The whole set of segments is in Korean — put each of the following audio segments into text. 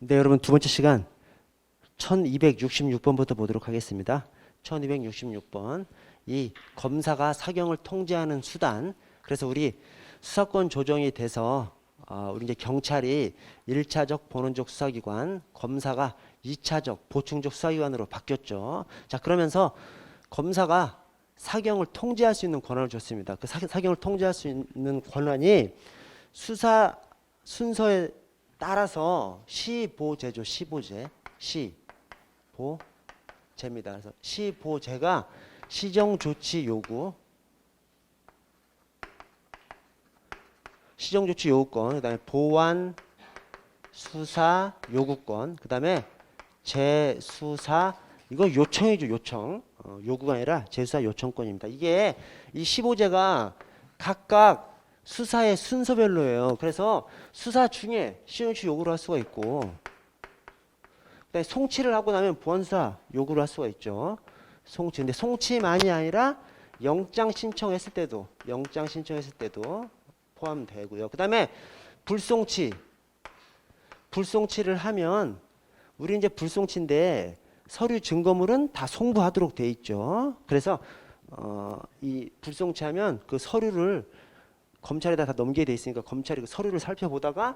네, 여러분 두 번째 시간 1266번부터 보도록 하겠습니다. 1266번. 이 검사가 사경을 통제하는 수단. 그래서 우리 수사권 조정이 돼서 우리 이제 경찰이 1차적 본원적 수사기관, 검사가 2차적 보충적 수사기관으로 바뀌었죠. 자, 그러면서 검사가 사경을 통제할 수 있는 권한을 줬습니다. 그 사경을 통제할 수 있는 권한이 수사 순서에 따라서 시보제죠. 시보제. 시보제입니다. 그래서 시보제가 시정조치 요구, 시정조치 요구권, 그 다음에 보완 수사 요구권, 그 다음에 재수사, 이거 요청이죠. 요청. 요구가 아니라 재수사 요청권입니다. 이게 이 15제가 각각 수사의 순서별로예요. 그래서 수사 중에 시정조치 요구를 할 수가 있고, 그다음에 송치를 하고 나면 보완수사 요구를 할 수가 있죠. 송치. 근데 송치만이 아니라 영장 신청했을 때도 포함되고요. 그다음에 불송치를 하면 우리 이제 불송치인데 서류 증거물은 다 송부하도록 돼 있죠. 그래서 이 불송치하면 그 서류를 검찰에다 다 넘기게 돼 있으니까 검찰이 그 서류를 살펴보다가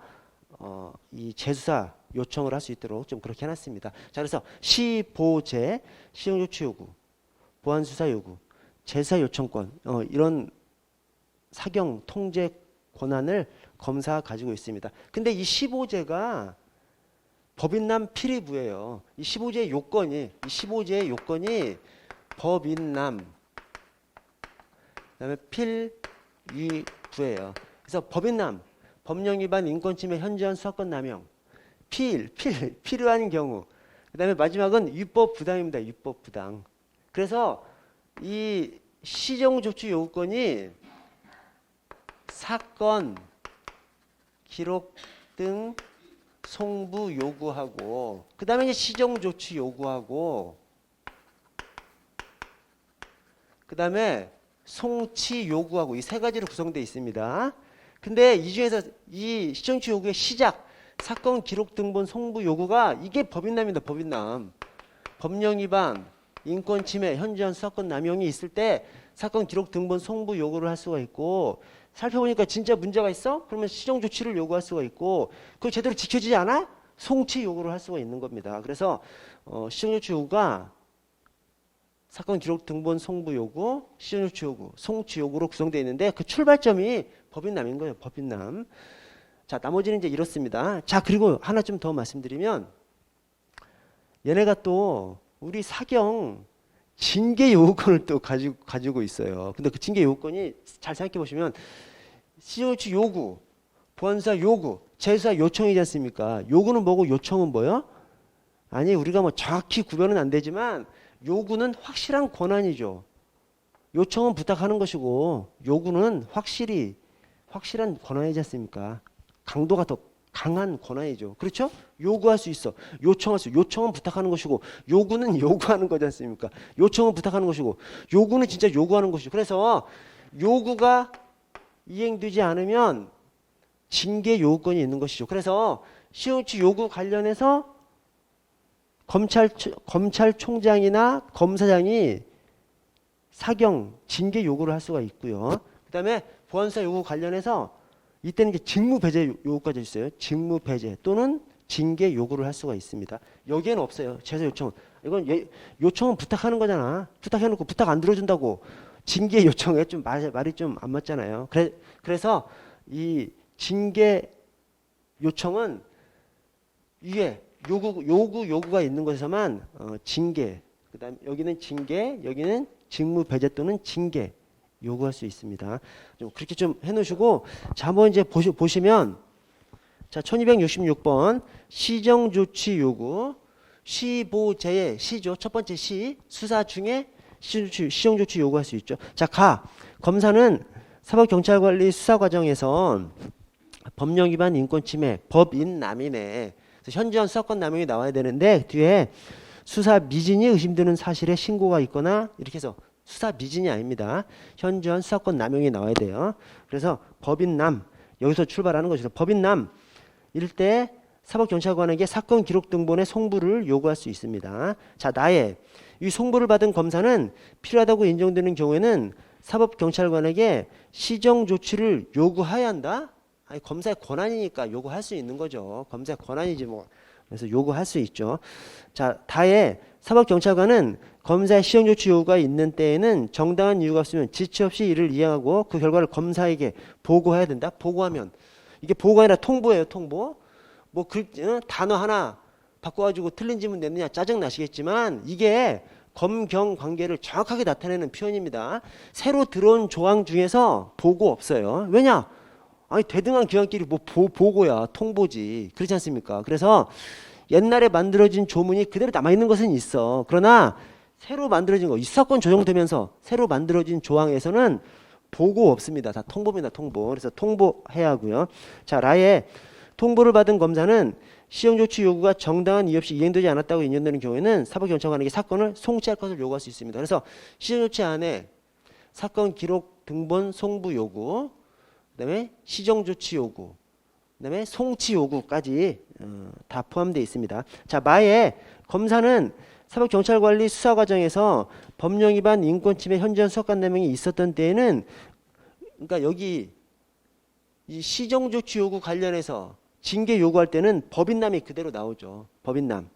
이 재수사 요청을 할 수 있도록 좀 그렇게 해놨습니다. 자, 그래서 시보제, 시정조치 요구, 보완수사 요구, 재수사 요청권, 이런 사경 통제 권한을 검사가 가지고 있습니다. 근데 이 15제가 법인남 필의부예요. 이 15제의 요건이 법인남, 그다음에 필위부예요. 그래서 법인남, 법령 위반, 인권침해, 현저한 수사권 남용, 필요한 경우, 그다음에 마지막은 위법 부당입니다. 위법 부당. 그래서 이 시정조치 요구권이 사건, 기록 등 송부 요구하고, 그 다음에 이제 시정조치 요구하고, 그 다음에 송치 요구하고, 이 세 가지로 구성되어 있습니다. 근데 이 중에서 이 시정조치 요구의 시작, 사건, 기록 등본 송부 요구가 이게 법인남입니다. 법인남. 법령 위반, 인권 침해, 현저한 수사권 남용이 있을 때 사건, 기록 등본 송부 요구를 할 수가 있고, 살펴보니까 진짜 문제가 있어? 그러면 시정 조치를 요구할 수가 있고, 그거 제대로 지켜지지 않아? 송치 요구를 할 수가 있는 겁니다. 그래서 시정 조치 요구가 사건, 기록 등본 송부 요구, 시정 조치 요구, 송치 요구로 구성되어 있는데 그 출발점이 법인남인 거예요. 법인남. 자, 나머지는 이제 이렇습니다. 자, 그리고 하나 좀 더 말씀드리면, 얘네가 또 우리 사경 징계 요구권을 또 가지고 있어요. 근데 그 징계 요구권이 잘 생각해 보시면 시정조치 요구, 보완수사 요구, 재수사 요청이지 않습니까? 요구는 뭐고 요청은 뭐요? 아니, 우리가 뭐 정확히 구별은 안 되지만 요구는 확실한 권한이죠. 요청은 부탁하는 것이고 요구는 확실한 권한이지 않습니까? 강도가 더 강한 권한이죠. 그렇죠? 요구할 수 있어. 요청은 부탁하는 것이고 요구는 요구하는 거지 않습니까? 요청은 부탁하는 것이고 요구는 진짜 요구하는 것이고, 그래서 요구가 이행되지 않으면 징계 요구권이 있는 것이죠. 그래서 시정조치 요구 관련해서 검찰총장이나 검사장이 사경 징계 요구를 할 수가 있고요. 그다음에 보안수사 요구 관련해서 이때는 이제 직무 배제 요구까지 있어요. 직무 배제 또는 징계 요구를 할 수가 있습니다. 여기에는 없어요. 재수 요청은. 이건 요청은 부탁하는 거잖아. 부탁해놓고 부탁 안 들어준다고 징계 요청에 좀 말이 좀 안 맞잖아요. 그래서 이 징계 요청은 위에 요구가 있는 곳에서만 징계, 그다음 여기는 징계, 여기는 직무 배제 또는 징계 요구할 수 있습니다. 좀 그렇게 좀 해놓으시고, 자, 한번 이제 보시면, 자, 1266번 시정조치 요구, 시보제의 시죠. 첫 번째 수사 중에 시정조치 요구할 수 있죠. 자, 검사는 사법경찰관리 수사 과정에서 법령 위반, 인권 침해, 법인남이네. 현저한 수사권 남용이 나와야 되는데 뒤에 수사 미진이 의심되는 사실에 신고가 있거나 이렇게 해서 수사 미진이 아닙니다. 현저한 수사권 남용이 나와야 돼요. 그래서 법인남, 여기서 출발하는 것이죠. 법인남 이럴 때 사법경찰관에게 사건 기록 등본의 송부를 요구할 수 있습니다. 자, 나의 이 송부를 받은 검사는 필요하다고 인정되는 경우에는 사법경찰관에게 시정조치를 요구해야 한다? 아니, 검사의 권한이니까 요구할 수 있는 거죠. 검사의 권한이지 뭐. 그래서 요구할 수 있죠. 자, 다에 사법경찰관은 검사의 시정조치 요구가 있는 때에는 정당한 이유가 없으면 지체 없이 이를 이행하고 그 결과를 검사에게 보고해야 된다. 보고하면 이게 보고가 아니라 통보예요. 통보. 뭐 단어 하나 바꿔가지고 틀린 질문 내느냐 짜증 나시겠지만 이게 검경 관계를 정확하게 나타내는 표현입니다. 새로 들어온 조항 중에서 보고 없어요. 왜냐? 아니 대등한 기관끼리 뭐 보고야 통보지. 그렇지 않습니까? 그래서 옛날에 만들어진 조문이 그대로 남아있는 것은 있어. 그러나 새로 만들어진 거, 이 사건 조정되면서 새로 만들어진 조항에서는 보고 없습니다. 다 통보입니다. 통보. 그래서 통보해야 하고요. 자, 라에 통보를 받은 검사는 시정조치 요구가 정당한 이유 없이 이행되지 않았다고 인정되는 경우에는 사법경찰관에게 사건을 송치할 것을 요구할 수 있습니다. 그래서 시정조치 안에 사건 기록 등본 송부 요구, 그다음에 시정조치 요구, 그다음에 송치 요구까지 다 포함되어 있습니다. 자, 마에 검사는 사법경찰관리 수사 과정에서 법령 위반, 인권침해, 현저한 수사관 내명이 있었던 때에는, 그러니까 여기 이 시정조치 요구 관련해서 징계 요구할 때는 법인남이 그대로 나오죠. 법인남.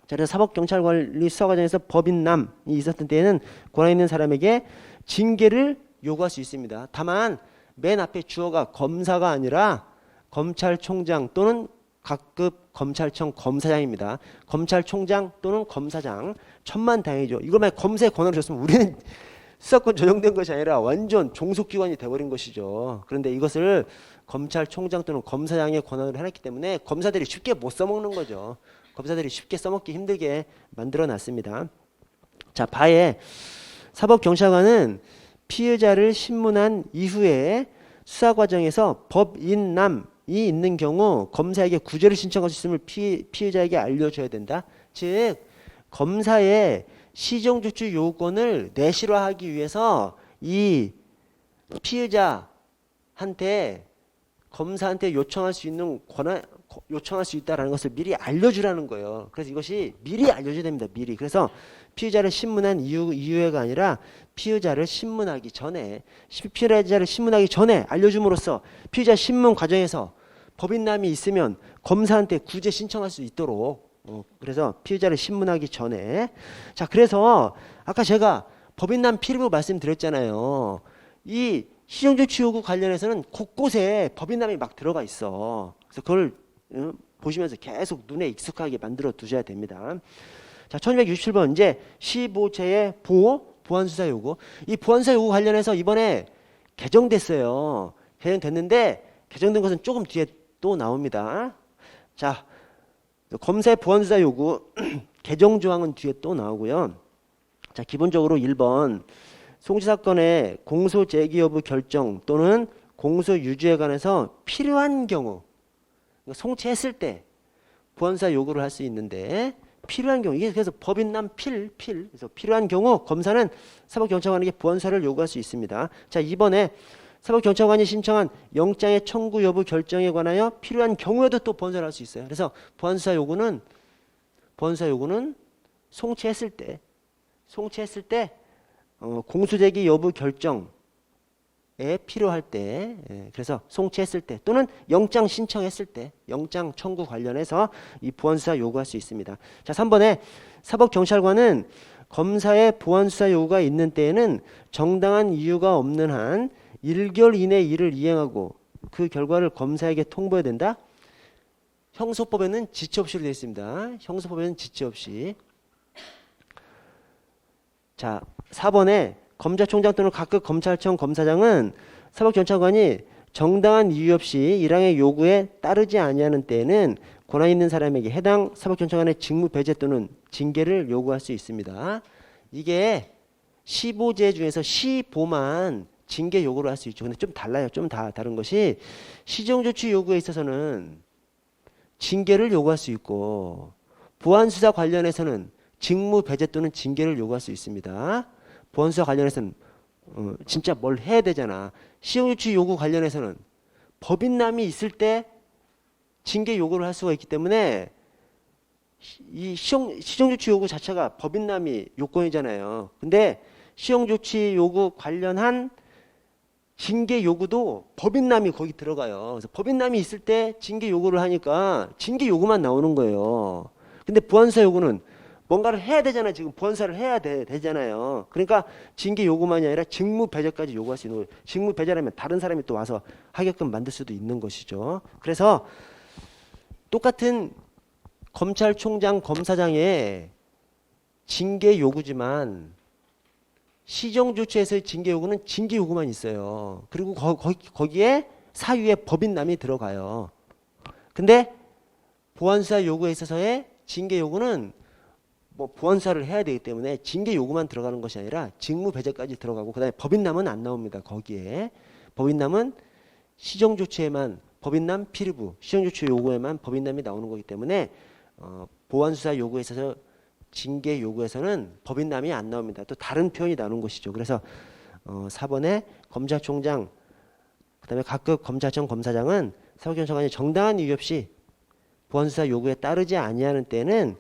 자, 그래서 사법경찰관리 수사 과정에서 법인남이 있었던 때에는 권한 있는 사람에게 징계를 요구할 수 있습니다. 다만 맨 앞에 주어가 검사가 아니라 검찰총장 또는 각급 검찰청 검사장입니다. 검찰총장 또는 검사장. 천만다행이죠. 이걸 만약 검사의 권한을 줬으면 우리는 수사권 조정된 것이 아니라 완전 종속기관이 돼버린 것이죠. 그런데 이것을 검찰총장 또는 검사장의 권한으로 해놨기 때문에 검사들이 쉽게 못 써먹는 거죠. 검사들이 쉽게 써먹기 힘들게 만들어놨습니다. 자, 바에 사법경찰관은 피의자를 신문한 이후에 수사 과정에서 법인남이 있는 경우 검사에게 구제를 신청할 수 있음을 피의자에게 알려줘야 된다. 즉 검사의 시정조치 요구권을 내실화하기 위해서 이 피의자한테 검사한테 요청할 수 있는 요청할 수 있다라는 것을 미리 알려주라는 거예요. 그래서 이것이 미리 알려줘야 됩니다. 미리. 그래서 피의자를 신문한 이후가 아니라 피의자를 신문하기 전에 알려줌으로써 피의자 신문 과정에서 법인남이 있으면 검사한테 구제 신청할 수 있도록 그래서 피의자를 신문하기 전에. 자, 그래서 아까 제가 법인남 필요 말씀드렸잖아요. 이 시정조치 요구 관련해서는 곳곳에 법인남이 막 들어가 있어. 그래서 그걸 보시면서 계속 눈에 익숙하게 만들어 두셔야 됩니다. 자, 1267번 이제 15제의 보안수사 요구. 이 보안수사 요구 관련해서 이번에 개정됐어요. 개정됐는데 개정된 것은 조금 뒤에 또 나옵니다. 자, 검사의 보안수사 요구 개정 조항은 뒤에 또 나오고요. 자, 기본적으로 1번 송치 사건의 공소 제기 여부 결정 또는 공소 유지에 관해서 필요한 경우, 송치했을 때 보안수사 요구를 할 수 있는데 필요한 경우, 이게 그래서 법인남 그래서 필요한 경우 검사는 사법경찰관에게 보안수사를 요구할 수 있습니다. 자, 이번에 사법경찰관이 신청한 영장의 청구 여부 결정에 관하여 필요한 경우에도 또 보안수사를 할 수 있어요. 그래서 보안수사 요구는 송치했을 때 공소제기 여부 결정에 필요할 때, 그래서 송치했을 때 또는 영장 신청했을 때, 영장 청구 관련해서 이 보안수사 요구할 수 있습니다. 자, 3번에 사법경찰관은 검사의 보안수사 요구가 있는 때에는 정당한 이유가 없는 한 1개월 이내 일을 이행하고 그 결과를 검사에게 통보해야 된다. 형소법에는 지체 없이로 되어 있습니다. 형소법에는 지체 없이. 자, 4번에 검찰총장 또는 각급 검찰청 검사장은 사법경찰관이 정당한 이유 없이 1항의 요구에 따르지 아니하는 때에는 권한 있는 사람에게 해당 사법경찰관의 직무 배제 또는 징계를 요구할 수 있습니다. 이게 15제 중에서 15만 징계 요구를 할 수 있죠. 근데 좀 달라요. 좀 다른 것이 시정조치 요구에 있어서는 징계를 요구할 수 있고 보안수사 관련해서는 직무 배제 또는 징계를 요구할 수 있습니다. 보안수사 관련해서는 진짜 뭘 해야 되잖아. 시정조치 요구 관련해서는 법인남이 있을 때 징계 요구를 할 수가 있기 때문에 이 시정조치 요구 자체가 법인남이 요건이잖아요. 근데 시정조치 요구 관련한 징계 요구도 법인남이 거기 들어가요. 그래서 법인남이 있을 때 징계 요구를 하니까 징계 요구만 나오는 거예요. 근데 보안수사 요구는 뭔가를 해야 되잖아요. 지금 보안수사를 해야 되잖아요. 그러니까 징계 요구만이 아니라 직무 배제까지 요구할 수 있는 거예요. 직무 배제라면 다른 사람이 또 와서 하게끔 만들 수도 있는 것이죠. 그래서 똑같은 검찰총장, 검사장의 징계 요구지만 시정조치에서의 징계 요구는 징계 요구만 있어요. 그리고 거기에 사유에 법인남이 들어가요. 근데 보안수사 요구에 있어서의 징계 요구는 뭐 보안수사를 해야 되기 때문에 징계 요구만 들어가는 것이 아니라 직무 배제까지 들어가고 그다음에 법인남은 안 나옵니다. 거기에 법인남은 시정조치에만 법인남 필부, 시정조치 요구에만 법인남이 나오는 거기 때문에 보안수사 요구에 있어서 징계 요구에서는 법인남이 안 나옵니다. 또 다른 표현이 나오는 것이죠. 그래서 4번에 검찰총장, 그다음에 각급 검찰청 검사장은 사법경찰관이 정당한 이유 없이 보안수사 요구에 따르지 아니하는 때는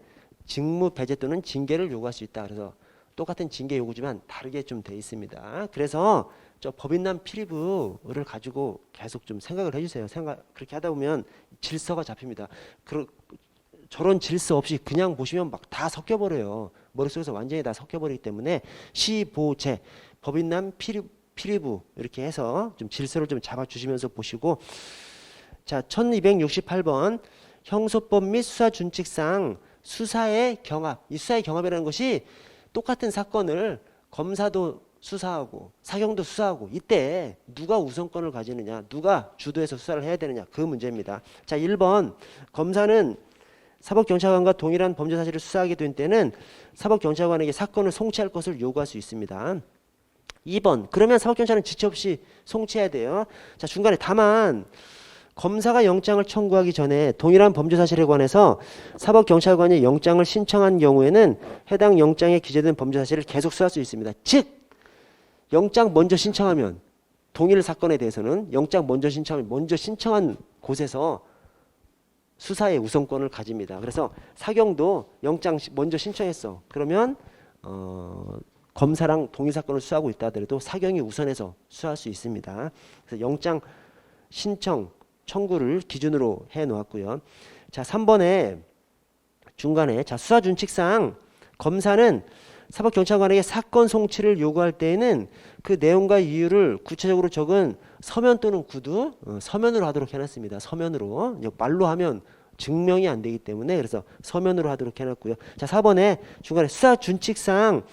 직무 배제 또는 징계를 요구할 수 있다. 그래서 똑같은 징계 요구지만 다르게 좀 돼 있습니다. 그래서 저 법인남 필부를 가지고 계속 좀 생각을 해주세요. 그렇게 하다 보면 질서가 잡힙니다. 저런 질서 없이 그냥 보시면 막 다 섞여버려요. 머릿속에서 완전히 다 섞여버리기 때문에 시보제, 법인남 필부 이렇게 해서 좀 질서를 좀 잡아주시면서 보시고, 자 1268번 형소법 및 수사준칙상 수사의 경합, 이 수사의 경합이라는 것이 똑같은 사건을 검사도 수사하고 사경도 수사하고 이때 누가 우선권을 가지느냐, 누가 주도해서 수사를 해야 되느냐, 그 문제입니다. 자 1번 검사는 사법경찰관과 동일한 범죄 사실을 수사하게 된 때는 사법경찰관에게 사건을 송치할 것을 요구할 수 있습니다. 2번 그러면 사법경찰은 지체 없이 송치해야 돼요. 자 중간에 다만 검사가 영장을 청구하기 전에 동일한 범죄 사실에 관해서 사법경찰관이 영장을 신청한 경우에는 해당 영장에 기재된 범죄 사실을 계속 수사할 수 있습니다. 즉 영장 먼저 신청하면 동일 사건에 대해서는 영장 먼저 신청하면 먼저 신청한 곳에서 수사의 우선권을 가집니다. 그래서 사경도 영장 먼저 신청했어. 그러면 검사랑 동일 사건을 수사하고 있다 하더라도 사경이 우선해서 수사할 수 있습니다. 그래서 영장 신청 청구를 기준으로 해 놓았고요. 자 3번에 중간에 자 수사준칙상 검사는 사법경찰관에게 사건 송치를 요구할 때에는 그 내용과 이유를 구체적으로 적은 서면 또는 구두, 서면으로 하도록 해놨습니다. 서면으로. 말로 하면 증명이 안 되기 때문에 그래서 서면으로 하도록 해놨고요. 자 4번에 중간에 수사준칙상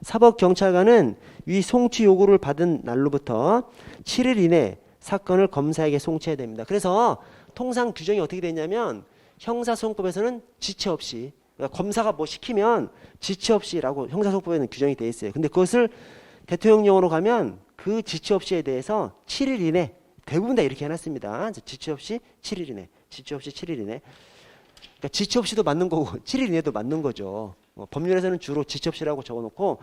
사법경찰관은 위 송치 요구를 받은 날로부터 7일 이내 사건을 검사에게 송치해야 됩니다. 그래서 통상 규정이 어떻게 되냐면 형사소송법에서는 지체 없이, 그러니까 검사가 뭐 시키면 지체 없이라고 형사소송법에는 규정이 되어 있어요. 근데 그것을 대통령령으로 가면 그 지체 없이에 대해서 7일 이내, 대부분 다 이렇게 해놨습니다. 지체 없이 7일 이내, 지체 없이 7일 이내. 그러니까 지체 없이도 맞는 거고 7일 이내도 맞는 거죠. 법률에서는 주로 지체 없이라고 적어놓고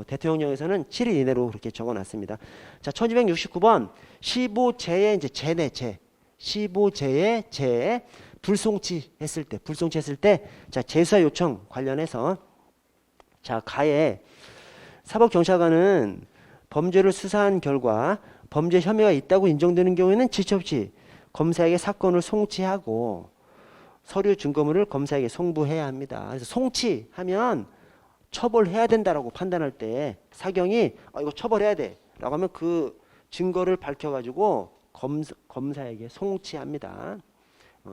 대통령령에서는 7일 이내로 그렇게 적어놨습니다. 자 1269번 시보제의 이제 제네 제, 시보제의 제 불송치했을 때 자 재수사 요청 관련해서 자 가에 사법경찰관은 범죄를 수사한 결과 범죄 혐의가 있다고 인정되는 경우에는 지체 없이 검사에게 사건을 송치하고 서류 증거물을 검사에게 송부해야 합니다. 그래서 송치하면 처벌해야 된다라고 판단할 때 사경이 이거 처벌해야 돼라고 하면 그 증거를 밝혀가지고 검사에게 송치합니다.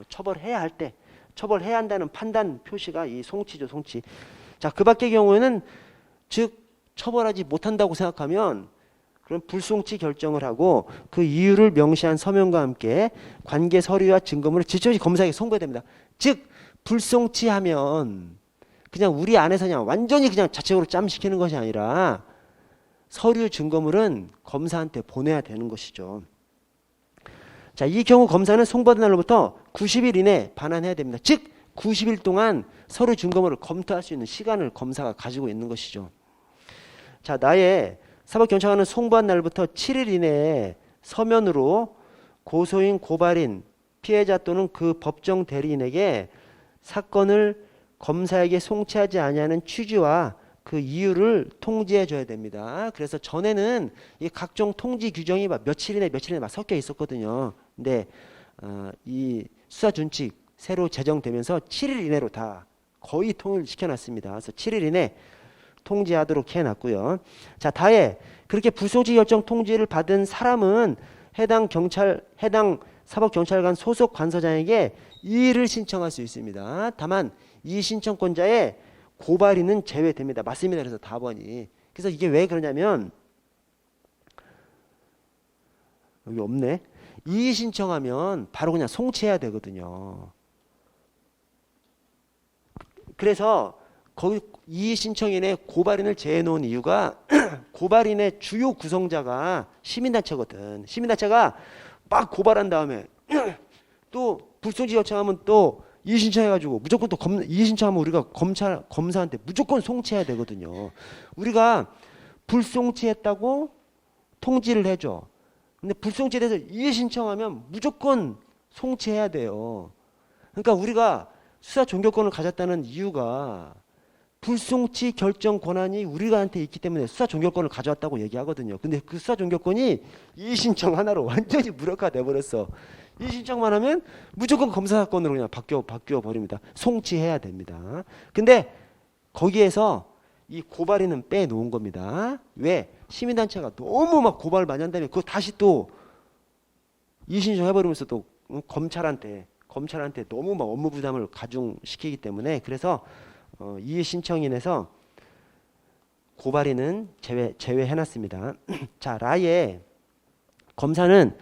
처벌해야 할 때, 처벌해야 한다는 판단 표시가 이 송치죠, 송치. 자, 그 밖의 경우에는 즉 처벌하지 못한다고 생각하면 그럼 불송치 결정을 하고 그 이유를 명시한 서면과 함께 관계 서류와 증거물을 지체 없이 검사에게 송부해야 됩니다. 즉 불송치하면 그냥 우리 안에서 그냥 완전히 그냥 자체적으로 짬시키는 것이 아니라 서류 증거물은 검사한테 보내야 되는 것이죠. 자, 이 경우 검사는 송부받은 날로부터 90일 이내 반환해야 됩니다. 즉 90일 동안 서류 증거물을 검토할 수 있는 시간을 검사가 가지고 있는 것이죠. 자, 나의 사법경찰관은 송부한 날부터 7일 이내에 서면으로 고소인, 고발인, 피해자 또는 그 법정 대리인에게 사건을 검사에게 송치하지 아니하는 취지와 그 이유를 통지해 줘야 됩니다. 그래서 전에는 이 각종 통지 규정이 막 며칠 이내 막 섞여 있었거든요. 근데 이 수사준칙 새로 제정되면서 7일 이내로 다 거의 통일시켜 놨습니다. 그래서 7일 이내 통지하도록 해놨고요. 자, 다에 그렇게 불송치 결정 통지를 받은 사람은 해당 사법경찰관 소속 관서장에게 이의를 신청할 수 있습니다. 다만 이 신청권자의 고발인은 제외됩니다. 맞습니다. 그래서 답원이. 그래서 이게 왜 그러냐면 여기 없네. 이의 신청하면 바로 그냥 송치해야 되거든요. 그래서 거기 이의 신청인의 고발인을 제외해 놓은 이유가 고발인의 주요 구성자가 시민단체거든. 시민단체가 막 고발한 다음에 또 불송치 요청하면 또 이의 신청해가지고 무조건 또 이의 신청하면 우리가 검사한테 무조건 송치해야 되거든요. 우리가 불송치했다고 통지를 해줘. 근데 불송치에 대해서 이의 신청하면 무조건 송치해야 돼요. 그러니까 우리가 수사 종결권을 가졌다는 이유가 불송치 결정 권한이 우리한테 있기 때문에 수사 종결권을 가져왔다고 얘기하거든요. 근데 그 수사 종결권이 이의 신청 하나로 완전히 무력화돼 버렸어. 이의 신청만 하면 무조건 검사 사건으로 그냥 바뀌어 버립니다. 송치해야 됩니다. 근데 거기에서 이 고발인은 빼놓은 겁니다. 왜? 시민단체가 너무 막 고발을 많이 한다면 그거 다시 또 이의 신청 해버리면서 또 검찰한테 너무 막 업무 부담을 가중시키기 때문에 그래서 이의 신청인에서 고발인은 제외해놨습니다. 자, 라에 검사는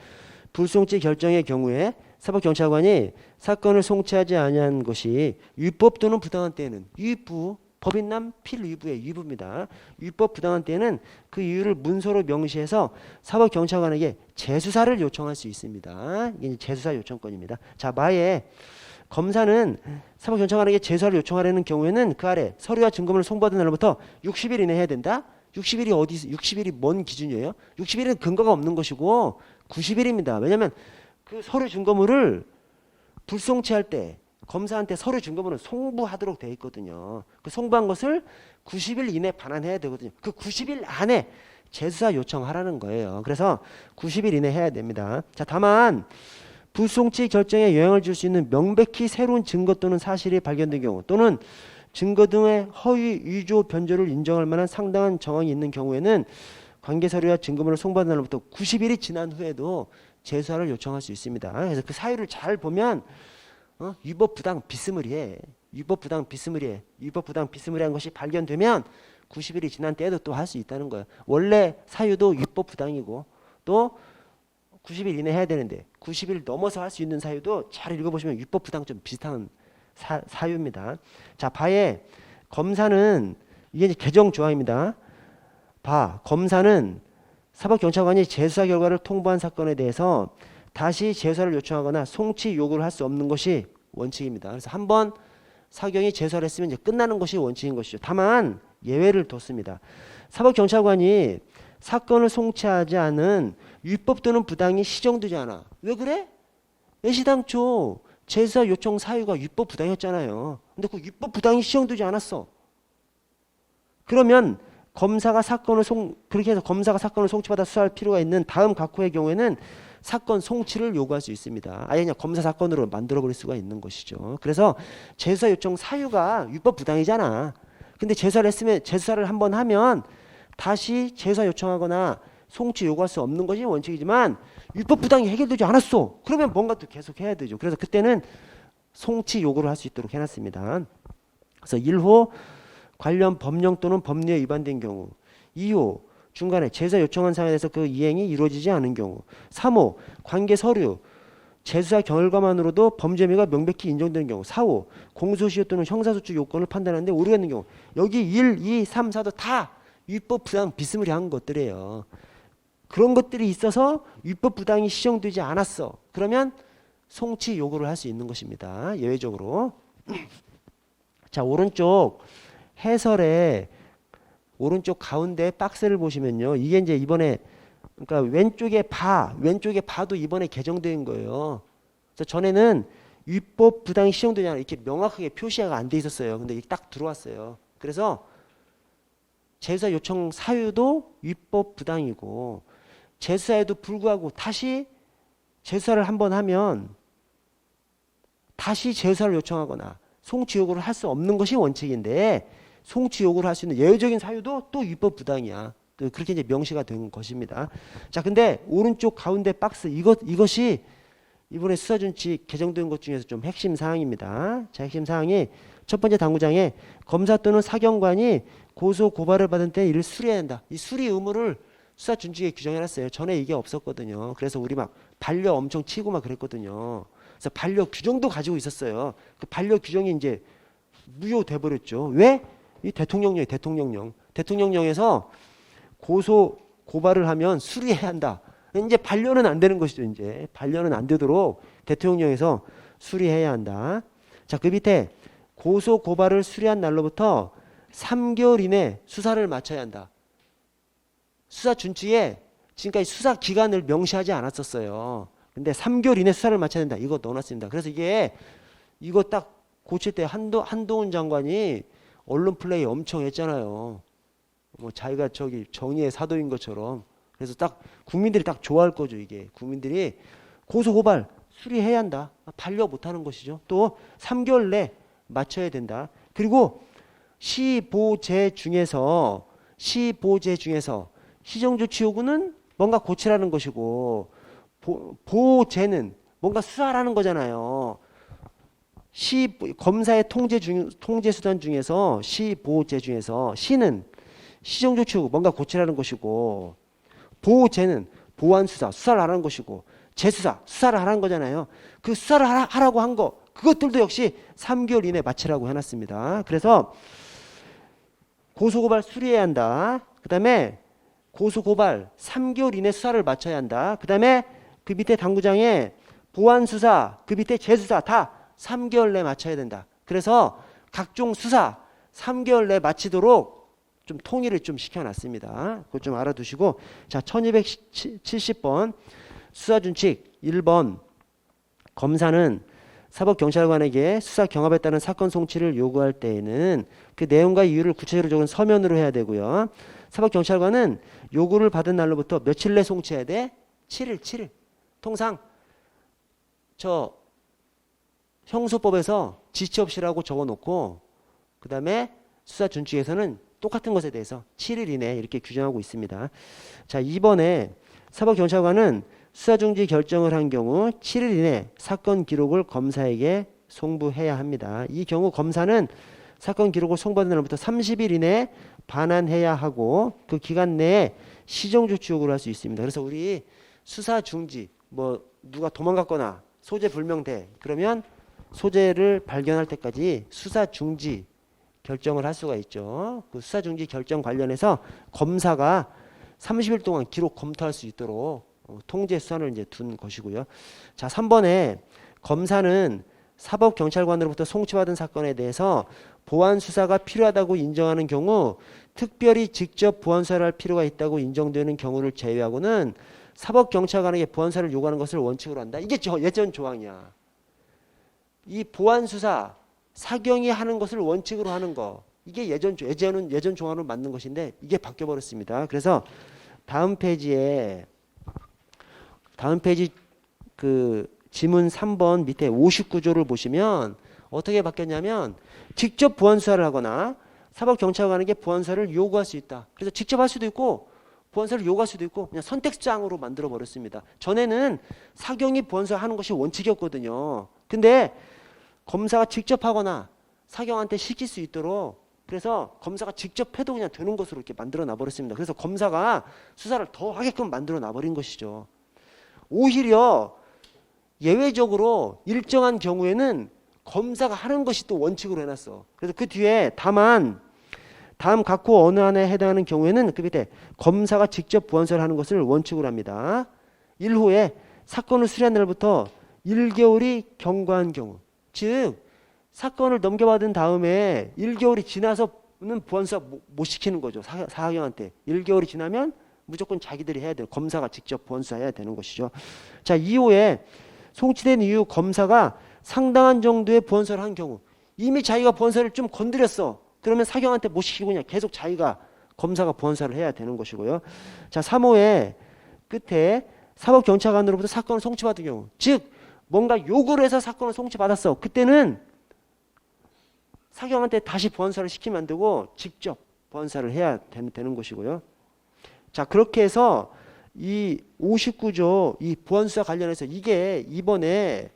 불송치 결정의 경우에 사법경찰관이 사건을 송치하지 아니한 것이 위법 또는 부당한 때에는 위부 법인남 필위부의 위부입니다. 위법 부당한 때에는 그 이유를 문서로 명시해서 사법경찰관에게 재수사를 요청할 수 있습니다. 이게 재수사 요청권입니다. 자, 마에 검사는 사법경찰관에게 재수사를 요청하려는 경우에는 그 아래 서류와 증거물을 송부하던 날로부터 60일 이내 해야 된다. 60일이 뭔 기준이에요? 60일은 근거가 없는 것이고 90일입니다. 왜냐하면 그 서류 증거물을 불송치할 때 검사한테 서류 증거물은 송부하도록 되어 있거든요. 그 송부한 것을 90일 이내 반환해야 되거든요. 그 90일 안에 재수사 요청하라는 거예요. 그래서 90일 이내 해야 됩니다. 자, 다만 불송치 결정에 영향을 줄 수 있는 명백히 새로운 증거 또는 사실이 발견된 경우 또는 증거 등의 허위, 위조, 변조를 인정할 만한 상당한 정황이 있는 경우에는 관계 서류와 증거물을 송부한 날로부터 90일이 지난 후에도 재수사를 요청할 수 있습니다. 그래서 그 사유를 잘 보면 위법 부당 비스무리해. 위법 부당 비스무리한 것이 발견되면 90일이 지난 때에도 또 할 수 있다는 거예요. 원래 사유도 위법 부당이고 또 90일 이내 해야 되는데 90일 넘어서 할 수 있는 사유도 잘 읽어보시면 위법 부당 좀 비슷한 사유입니다. 자, 바에 검사는 이게 이제 개정 조항입니다. 검사는 사법경찰관이 재수사 결과를 통보한 사건에 대해서 다시 재수사를 요청하거나 송치 요구를 할 수 없는 것이 원칙입니다. 그래서 한번 사경이 재수사를 했으면 이제 끝나는 것이 원칙인 것이죠. 다만 예외를 뒀습니다. 사법경찰관이 사건을 송치하지 않은 위법 또는 부당이 시정되지 않아. 왜 그래? 애시당초 재수사 요청 사유가 위법 부당이었잖아요. 근데 그 위법 부당이 시정되지 않았어. 그러면 그렇게 해서 검사가 사건을 송치받아 수사할 필요가 있는 다음 각호의 경우에는 사건 송치를 요구할 수 있습니다. 아예 그냥 검사 사건으로 만들어버릴 수가 있는 것이죠. 그래서 재수사 요청 사유가 위법 부당이잖아. 근데 재수사를 한번 하면 다시 재수사 요청하거나 송치 요구할 수 없는 것이 원칙이지만 위법 부당이 해결되지 않았어. 그러면 뭔가 또 계속 해야 되죠. 그래서 그때는 송치 요구를 할 수 있도록 해놨습니다. 그래서 1호 관련 법령 또는 법률에 위반된 경우, 2호 중간에 재수사 요청한 사항에 대해서 그 이행이 이루어지지 않은 경우, 3호 관계 서류 재수사 결과만으로도 범죄 혐의가 명백히 인정되는 경우, 4호 공소시효 또는 형사소추 요건을 판단하는데 오류가 있는 경우. 여기 1, 2, 3, 4도 다 위법 부당 비스무리한 것들이에요. 그런 것들이 있어서 위법 부당이 시정되지 않았어. 그러면 송치 요구를 할 수 있는 것입니다. 예외적으로. 자, 오른쪽 해설에 오른쪽 가운데 박스를 보시면요. 이게 이제 이번에 그러니까 왼쪽에 바도 이번에 개정된 거예요. 그래서 전에는 위법 부당이 시정되지 않아 이렇게 명확하게 표시가 안 돼 있었어요. 근데 이게 딱 들어왔어요. 그래서 재수사 요청 사유도 위법 부당이고 재수사에도 불구하고 다시 재수사를 한번 하면 다시 재수사를 요청하거나 송치 요구를 할 수 없는 것이 원칙인데 송치 요구를 할 수 있는 예외적인 사유도 또 위법 부당이야. 그렇게 이제 명시가 된 것입니다. 자, 근데 오른쪽 가운데 박스 이것이 이번에 수사준칙 개정된 것 중에서 좀 핵심 사항입니다. 자, 핵심 사항이 첫 번째 당구장에 검사 또는 사경관이 고소 고발을 받은 때 이를 수리해야 한다. 이 수리 의무를 수사준칙에 규정해놨어요. 전에 이게 없었거든요. 그래서 우리 막 반려 엄청 치고 막 그랬거든요. 그래서 반려 규정도 가지고 있었어요. 그 반려 규정이 이제 무효돼 버렸죠. 왜? 이 대통령령에서 고소 고발을 하면 수리해야 한다. 이제 반려는 안 되는 것이죠. 이제 반려는 안 되도록 대통령령에서 수리해야 한다. 자, 그 밑에 고소 고발을 수리한 날로부터 3개월 이내 수사를 마쳐야 한다. 수사 준칙에 지금까지 수사 기간을 명시하지 않았었어요. 근데 3개월 이내 수사를 마쳐야 된다. 이거 넣어놨습니다. 그래서 이거 딱 고칠 때 한동훈 장관이 언론 플레이 엄청 했잖아요. 뭐 자기가 저기 정의의 사도인 것처럼. 그래서 딱 국민들이 딱 좋아할 거죠. 이게 국민들이 고소 고발 수리해야 한다. 반려 못하는 것이죠. 또 3개월 내 마쳐야 된다. 그리고 시보제 중에서 시정조치 요구는 뭔가 고치라는 것이고 보제는 뭔가 수사라는 거잖아요. 검사의 통제 수단 중에서 시보제 중에서 시는 시정조치 요구 뭔가 고치라는 것이고 보제는 보완 수사를 하라는 것이고 재수사를 하라는 거잖아요. 그 수사를 하라고 한 거 그것들도 역시 3개월 이내 마치라고 해놨습니다. 그래서 고소고발 수리해야 한다. 그 다음에 고소고발 3개월 이내 수사를 마쳐야 한다. 그 다음에 그 밑에 당구장에 보완수사, 그 밑에 재수사 다 3개월 내 마쳐야 된다. 그래서 각종 수사 3개월 내 마치도록 좀 통일을 좀 시켜놨습니다. 그거 좀 알아두시고 자 1270번 수사준칙 1번 검사는 사법경찰관에게 수사 경합에 따른 사건 송치를 요구할 때에는 그 내용과 이유를 구체적으로 적은 서면으로 해야 되고요. 사법경찰관은 요구를 받은 날로부터 며칠 내 송치해야 돼? 7일. 통상 저 형소법에서 지체 없이라고 적어놓고 그 다음에 수사준칙에서는 똑같은 것에 대해서 7일 이내 이렇게 규정하고 있습니다. 자, 이번에 사법경찰관은 수사중지 결정을 한 경우 7일 이내 사건 기록을 검사에게 송부해야 합니다. 이 경우 검사는 사건 기록을 송부받은 날부터 30일 이내에 반환해야 하고 그 기간 내에 시정조치 요구를 할 수 있습니다. 그래서 우리 수사중지 뭐 누가 도망갔거나 소재 불명돼 그러면 소재를 발견할 때까지 수사중지 결정을 할 수가 있죠. 그 수사중지 결정 관련해서 검사가 30일 동안 기록 검토할 수 있도록 통제 수단을 이제 둔 것이고요. 자, 3번에 검사는 사법경찰관으로부터 송치받은 사건에 대해서 보완 수사가 필요하다고 인정하는 경우 특별히 직접 보완 수사를 할 필요가 있다고 인정되는 경우를 제외하고는 사법경찰관에게 보완 수사를 요구하는 것을 원칙으로 한다. 이게 예전 조항이야. 이 보완 수사 사경이 하는 것을 원칙으로 하는 거 이게 예전 조항으로 맞는 것인데 이게 바뀌어 버렸습니다. 그래서 다음 페이지 그 지문 3번 밑에 59조를 보시면 어떻게 바뀌었냐면 직접 보완 수사를 하거나 사법경찰관에게 보완 수사를 요구할 수 있다. 그래서 직접 할 수도 있고 보완 수사를 요구할 수도 있고 그냥 선택사항으로 만들어 버렸습니다. 전에는 사경이 보완 수사를 하는 것이 원칙이었거든요. 근데 검사가 직접 하거나 사경한테 시킬 수 있도록 그래서 검사가 직접 해도 그냥 되는 것으로 이렇게 만들어 놔버렸습니다. 그래서 검사가 수사를 더 하게끔 만들어 놔버린 것이죠. 오히려 예외적으로 일정한 경우에는 검사가 하는 것이 또 원칙으로 해놨어. 그래서 그 뒤에 다만 다음 각호 어느 하나에 해당하는 경우에는 그 밑에 검사가 직접 보완수사를 하는 것을 원칙으로 합니다. 1호에 사건을 수리한 날부터 1개월이 경과한 경우 즉 사건을 넘겨받은 다음에 1개월이 지나서는 보완수사 못 시키는 거죠. 사학영한테 1개월이 지나면 무조건 자기들이 해야 돼요. 검사가 직접 보완수사 해야 되는 것이죠. 자, 2호에 송치된 이후 검사가 상당한 정도의 보완서를 한 경우, 이미 자기가 보완서를 좀 건드렸어. 그러면 사경한테 못 시키고 그냥 계속 자기가 검사가 보완서를 해야 되는 것이고요. 자, 3호의 끝에 사법경찰관으로부터 사건을 송치받은 경우, 즉 뭔가 요구를 해서 사건을 송치받았어. 그때는 사경한테 다시 보완서를 시키면 안 되고 직접 보완서를 해야 되는 것이고요. 자, 그렇게 해서 이 59조 이 보완수사 관련해서 이게 이번에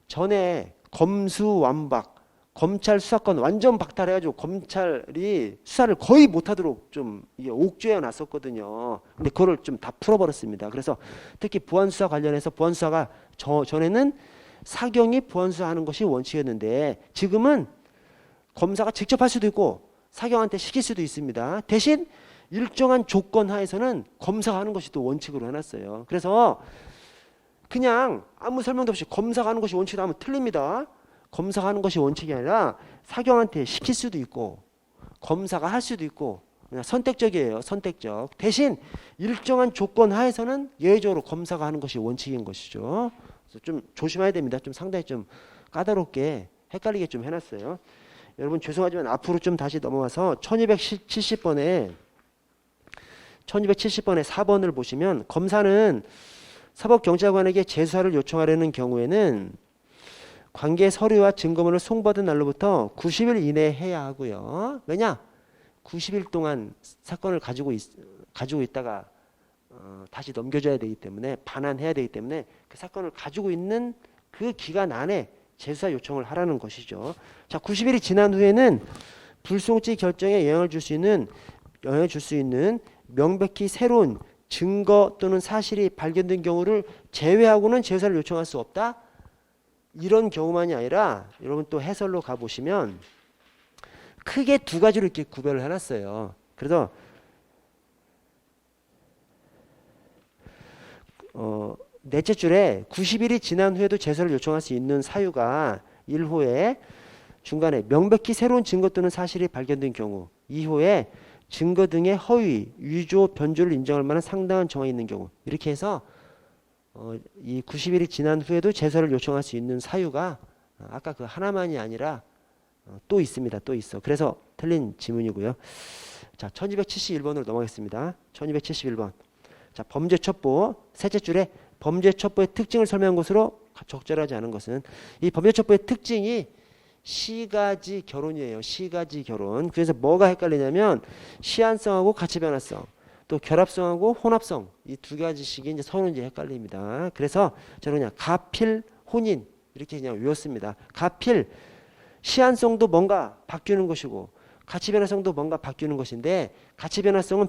전에 검수완박, 검찰 수사권 완전 박탈해가지고 검찰이 수사를 거의 못하도록 좀 이게 옥죄어 놨었거든요. 근데 그거를 좀 다 풀어버렸습니다. 그래서 특히 보안수사 관련해서 보안수사가 전에는 사경이 보안수사하는 것이 원칙이었는데 지금은 검사가 직접 할 수도 있고 사경한테 시킬 수도 있습니다. 대신 일정한 조건 하에서는 검사가 하는 것이 또 원칙으로 해놨어요. 그래서 그냥 아무 설명도 없이 검사가 하는 것이 원칙이라 하면 틀립니다. 검사가 하는 것이 원칙이 아니라 사경한테 시킬 수도 있고 검사가 할 수도 있고 그냥 선택적이에요. 선택적. 대신 일정한 조건 하에서는 예외적으로 검사가 하는 것이 원칙인 것이죠. 그래서 좀 조심해야 됩니다. 좀 상당히 좀 까다롭게 헷갈리게 좀 해놨어요. 여러분 죄송하지만 앞으로 좀 다시 넘어와서 1270번에 4번을 보시면 검사는 사법경찰관에게 재수사를 요청하려는 경우에는 관계 서류와 증거물을 송받은 날로부터 90일 이내에 해야 하고요. 왜냐? 90일 동안 사건을 가지고 있다가 다시 넘겨줘야 되기 때문에 반환해야 되기 때문에 그 사건을 가지고 있는 그 기간 안에 재수사 요청을 하라는 것이죠. 자, 90일이 지난 후에는 불송치 결정에 영향을 줄 수 있는 명백히 새로운 증거 또는 사실이 발견된 경우를 제외하고는 재수사를 요청할 수 없다. 이런 경우만이 아니라 여러분 또 해설로 가보시면 크게 두 가지로 이렇게 구별을 해놨어요. 그래서 넷째 줄에 90일이 지난 후에도 재수사를 요청할 수 있는 사유가 1호에 중간에 명백히 새로운 증거 또는 사실이 발견된 경우, 2호에 증거 등의 허위, 위조, 변조를 인정할 만한 상당한 정황이 있는 경우, 이렇게 해서 이 90일이 지난 후에도 재수사를 요청할 수 있는 사유가 아까 그 하나만이 아니라 또 있습니다. 또 있어. 그래서 틀린 지문이고요. 자, 1271번으로 넘어가겠습니다. 1271번. 자, 범죄 첩보 셋째 줄에 범죄 첩보의 특징을 설명한 것으로 적절하지 않은 것은, 이 범죄 첩보의 특징이 시가지 결혼이에요. 시가지 결혼. 그래서 뭐가 헷갈리냐면 시한성하고 가치 변화성, 또 결합성하고 혼합성, 이 두 가지씩이 이제 서로 이제 헷갈립니다. 그래서 저는 그냥 가필 혼인 이렇게 그냥 외웠습니다. 가필 시한성도 뭔가 바뀌는 것이고 가치 변화성도 뭔가 바뀌는 것인데, 가치 변화성은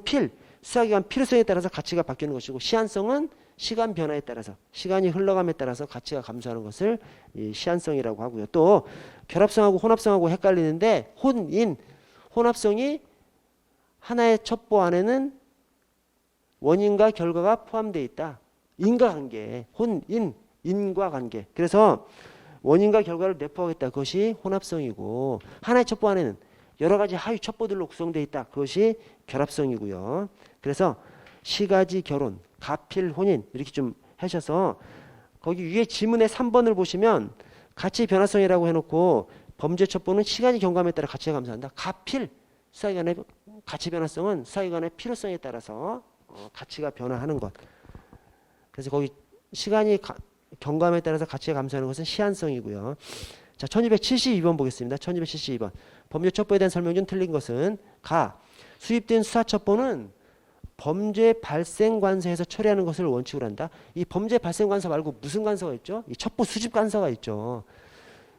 수사기간 필요성에 따라서 가치가 바뀌는 것이고, 시한성은 시간 변화에 따라서, 시간이 흘러감에 따라서 가치가 감소하는 것을 이 시한성이라고 하고요. 또 결합성하고 혼합성하고 헷갈리는데, 혼합성이 하나의 첩보 안에는 원인과 결과가 포함되어 있다. 인과관계, 인과관계. 그래서 원인과 결과를 내포하겠다. 그것이 혼합성이고, 하나의 첩보 안에는 여러 가지 하위 첩보들로 구성되어 있다. 그것이 결합성이고요. 그래서 시가지 결혼, 가필 혼인 이렇게 좀 하셔서, 거기 위에 지문의 3번을 보시면 가치 변화성이라고 해놓고 범죄 첩보는 시간이 경과함에 따라 가치가 감소한다. 가필 수사기관의 가치 변화성은 수사기관의 필요성에 따라서 가치가 변화하는 것. 그래서 거기 시간이 경과함에 따라서 가치가 감소하는 것은 시한성이고요. 자, 1272번 보겠습니다. 1272번. 범죄 첩보에 대한 설명 중 틀린 것은 수입된 수사 첩보는 범죄 발생 관서에서 처리하는 것을 원칙으로 한다. 이 범죄 발생 관서 말고 무슨 관서가 있죠? 이 첩보 수집 관서가 있죠.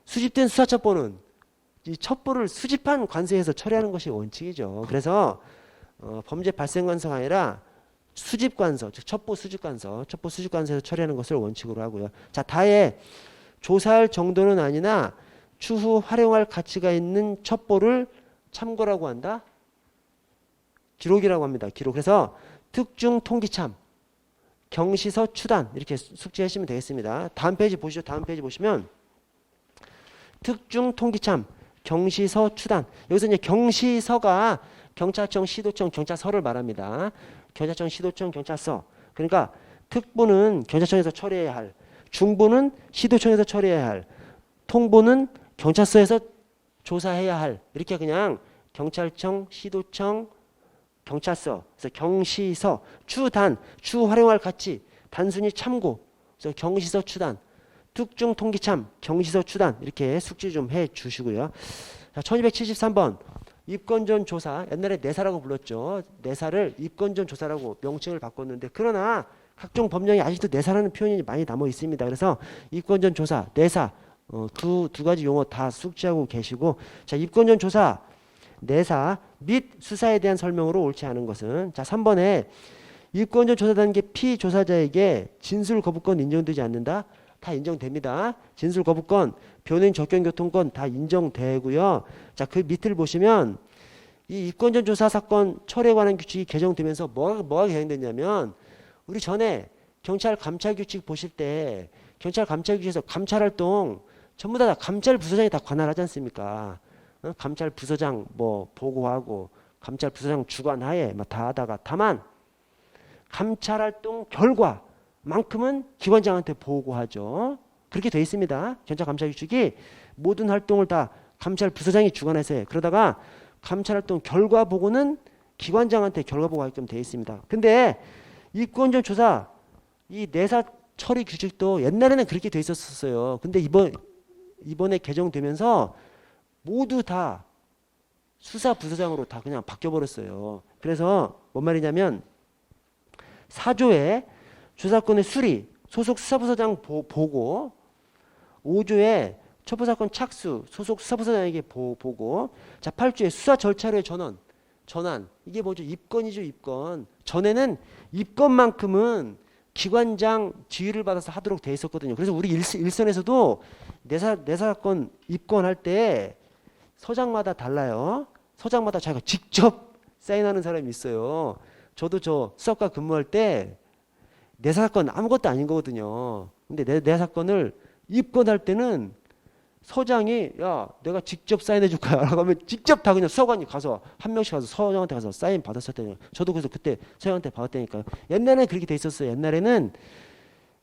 수집된 수사 첩보는 이 첩보를 수집한 관서에서 처리하는 것이 원칙이죠. 그래서 범죄 발생 관서가 아니라 수집 관서, 즉 첩보 수집 관서에서 처리하는 것을 원칙으로 하고요. 자, 다에 조사할 정도는 아니나 추후 활용할 가치가 있는 첩보를 참고라고 한다. 기록이라고 합니다. 기록. 그래서 특중 통기참, 경시서 추단 이렇게 숙지하시면 되겠습니다. 다음 페이지 보시죠. 다음 페이지 보시면 특중 통기참, 경시서 추단. 여기서 이제 경시서가 경찰청, 시도청, 경찰서를 말합니다. 경찰청, 시도청, 경찰서. 그러니까 특부는 경찰청에서 처리해야 할, 중보는 시도청에서 처리해야 할, 통보는 경찰서에서 조사해야 할, 이렇게 그냥 경찰청, 시도청, 경찰서, 그래서 경시서, 추단, 추 활용할 가치, 단순히 참고, 그래서 경시서 추단, 특중 통기참, 경시서 추단, 이렇게 숙지 좀 해 주시고요. 자, 1273번. 입건전 조사, 옛날에 내사라고 불렀죠. 내사를 입건전 조사라고 명칭을 바꿨는데, 그러나 각종 법령에 아직도 내사라는 표현이 많이 남아 있습니다. 그래서 입건전 조사, 내사, 두 가지 용어 다 숙지하고 계시고, 자, 입건전 조사, 내사 및 수사에 대한 설명으로 옳지 않은 것은, 자, 3번에 입건전 조사 단계 피조사자에게 진술 거부권 인정되지 않는다. 다 인정됩니다. 진술 거부권, 변호인 접견 교통권 다 인정되고요. 자, 그 밑을 보시면 이 입건전 조사 사건 처리에 관한 규칙이 개정되면서 뭐가 개정됐냐면, 우리 전에 경찰 감찰 규칙 보실 때 경찰 감찰 규칙에서 감찰 활동 전부 다 감찰 부서장이 다 관할하지 않습니까? 감찰 부서장 뭐 보고하고 감찰 부서장 주관하에 다 하다가, 다만 감찰 활동 결과만큼은 기관장한테 보고하죠. 그렇게 돼 있습니다. 경찰 감찰 규칙이 모든 활동을 다 감찰 부서장이 주관해서 해. 그러다가 감찰 활동 결과 보고는 기관장한테 결과 보고하게끔 돼 있습니다. 근데 입건전 조사 이 내사 처리 규칙도 옛날에는 그렇게 돼 있었어요. 근데 이번에 개정되면서 모두 다 수사 부서장으로 다 그냥 바뀌어 버렸어요. 그래서 뭔 말이냐면, 4조에 조사건의 수리 소속 수사부서장 보고, 5조에 첩보사건 착수 소속 수사부서장에게 보고, 자, 8조에 수사 절차로의 전환, 이게 뭐죠? 입건이죠. 입건. 전에는 입건만큼은 기관장 지휘를 받아서 하도록 돼 있었거든요. 그래서 우리 일선에서도 내사 사건 입건할 때 서장마다 달라요. 서장마다 자기가 직접 사인하는 사람이 있어요. 저도 저 수사과 근무할 때 내사 사건 아무것도 아닌 거거든요. 근데 내 사건을 입건할 때는 서장이, 야, 내가 직접 사인해 줄 거야 라고 하면 직접 다 그냥 수사관이 가서 한 명씩 가서 서장한테 가서 사인 받았었다니까. 저도 그래서 그때 서장한테 받았다니까요. 옛날에는 그렇게 돼 있었어요. 옛날에는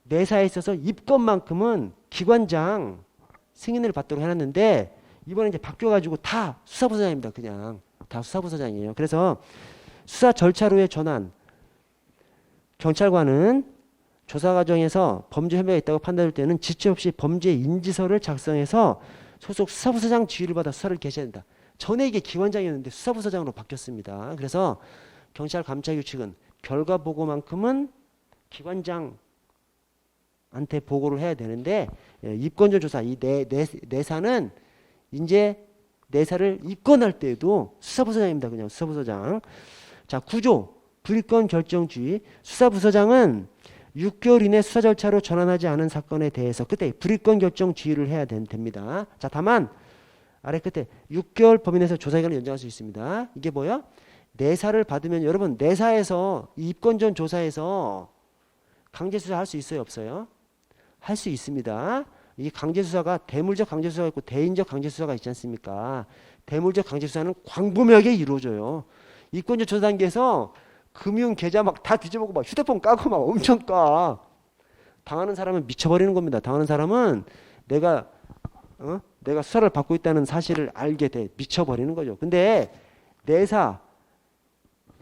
내사에 있어서 입건만큼은 기관장 승인을 받도록 해놨는데, 이번에 이제 바뀌어가지고 다 수사부서장입니다. 그냥 다 수사부서장이에요. 그래서 수사 절차로의 전환, 경찰관은 조사 과정에서 범죄 혐의가 있다고 판단될 때는 지체 없이 범죄 인지서를 작성해서 소속 수사부서장 지휘를 받아 수사를 개시해야 된다. 전에 이게 기관장이었는데 수사부서장으로 바뀌었습니다. 그래서 경찰 감찰 규칙은 결과 보고만큼은 기관장한테 보고를 해야 되는데, 입건전 조사 이 내사는 이제 내사를 입건할 때에도 수사부서장입니다. 그냥 수사부서장. 자, 9조 불입건 결정주의, 수사부서장은 6개월 이내 수사 절차로 전환하지 않은 사건에 대해서 그때 불입건 결정 지휘를 해야 됩니다. 자, 다만 아래 끝에 6개월 범위 내에서 조사 기간을 연장할 수 있습니다. 이게 뭐야? 내사를 받으면, 여러분 내사에서 입건 전 조사에서 강제 수사할 수 있어요, 없어요? 할 수 있습니다. 이 강제 수사가 대물적 강제 수사가 있고 대인적 강제 수사가 있지 않습니까? 대물적 강제 수사는 광범위하게 이루어져요. 입건 전 조사 단계에서 금융 계좌 막 다 뒤져보고 막 휴대폰 까고 막 엄청 까. 당하는 사람은 미쳐버리는 겁니다. 당하는 사람은 내가 수사를 받고 있다는 사실을 알게 돼 미쳐버리는 거죠. 근데 내사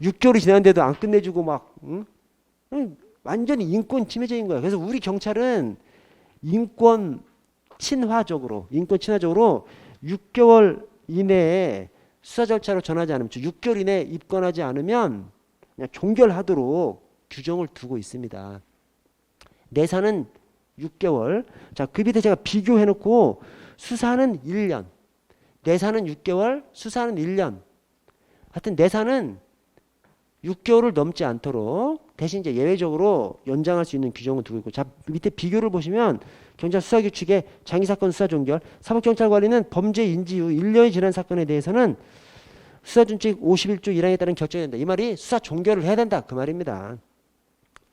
6개월이 지났는데도 안 끝내주고 막 완전히 인권 침해적인 거야. 그래서 우리 경찰은 인권 친화적으로 6개월 이내에 수사 절차로 전하지 않으면, 6개월 이내에 입건하지 않으면 그냥 종결하도록 규정을 두고 있습니다. 내사는 6개월. 자, 그 밑에 제가 비교해 놓고, 수사는 1년, 내사는 6개월, 수사는 1년. 하여튼 내사는 6개월을 넘지 않도록 대신 이제 예외적으로 연장할 수 있는 규정을 두고 있고, 자, 밑에 비교를 보시면 경찰 수사규칙의 장기사건 수사 종결, 사법경찰관리는 범죄 인지 후 1년이 지난 사건에 대해서는 수사준칙 51조 1항에 따른 결정이 된다. 이 말이 수사 종결을 해야 된다. 그 말입니다.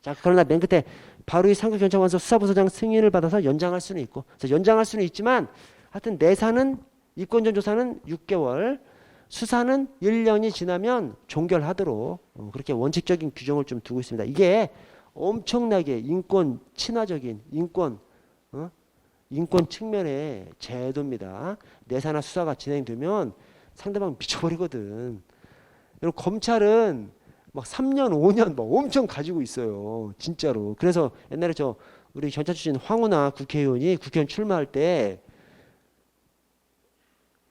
자, 그러나 맨 끝에 바로 이 상급경찰관서 수사부서장 승인을 받아서 연장할 수는 있고, 그래서 연장할 수는 있지만 하여튼 내사는 입건전 조사는 6개월, 수사는 1년이 지나면 종결하도록 그렇게 원칙적인 규정을 좀 두고 있습니다. 이게 엄청나게 인권 친화적인, 인권 어? 인권 측면의 제도입니다. 내사나 수사가 진행되면 상대방 미쳐버리거든. 그리고 검찰은 막 3년, 5년 막 엄청 가지고 있어요. 진짜로. 그래서 옛날에 우리 경찰 출신 황운하 국회의원이 국회의원 출마할 때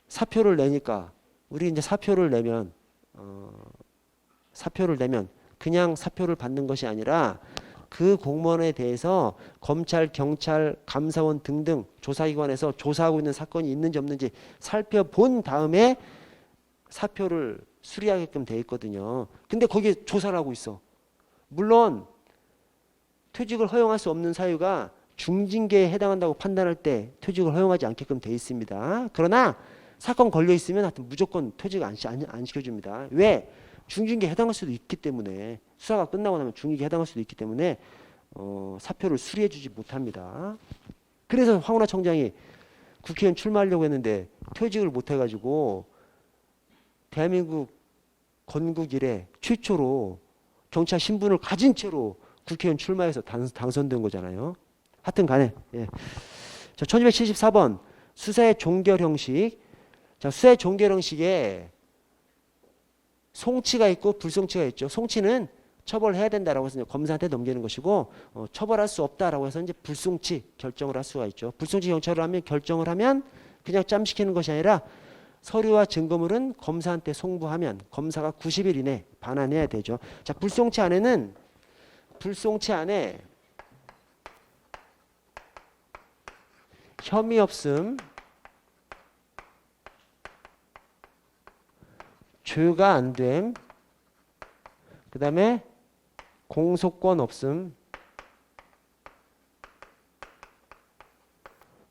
사표를 내니까 우리 이제 사표를 내면 그냥 사표를 받는 것이 아니라 그 공무원에 대해서 검찰, 경찰, 감사원 등등 조사기관에서 조사하고 있는 사건이 있는지 없는지 살펴본 다음에 사표를 수리하게끔 돼 있거든요. 근데 거기에 조사를 하고 있어. 물론 퇴직을 허용할 수 없는 사유가 중징계에 해당한다고 판단할 때 퇴직을 허용하지 않게끔 돼 있습니다. 그러나 사건 걸려 있으면 하여튼 무조건 퇴직 안 시켜줍니다. 왜? 중징계에 해당할 수도 있기 때문에, 수사가 끝나고 나면 중징계에 해당할 수도 있기 때문에 사표를 수리해주지 못합니다. 그래서 황운하 청장이 국회의원 출마하려고 했는데 퇴직을 못해가지고 대한민국 건국 이래 최초로 경찰 신분을 가진 채로 국회의원 출마해서 당선된 거잖아요. 하여튼 간에. 예. 자, 1274번 수사의 종결 형식. 자, 수사의 종결 형식에 송치가 있고 불송치가 있죠. 송치는 처벌해야 된다라고 해서 검사한테 넘기는 것이고, 처벌할 수 없다라고 해서 이제 불송치 결정을 할 수가 있죠. 불송치 경찰을 하면 결정을 하면 그냥 짬시키는 것이 아니라 서류와 증거물은 검사한테 송부하면 검사가 90일 이내 반환해야 되죠. 자, 불송치 안에 혐의 없음, 죄가 안 됨, 그 다음에 공소권 없음,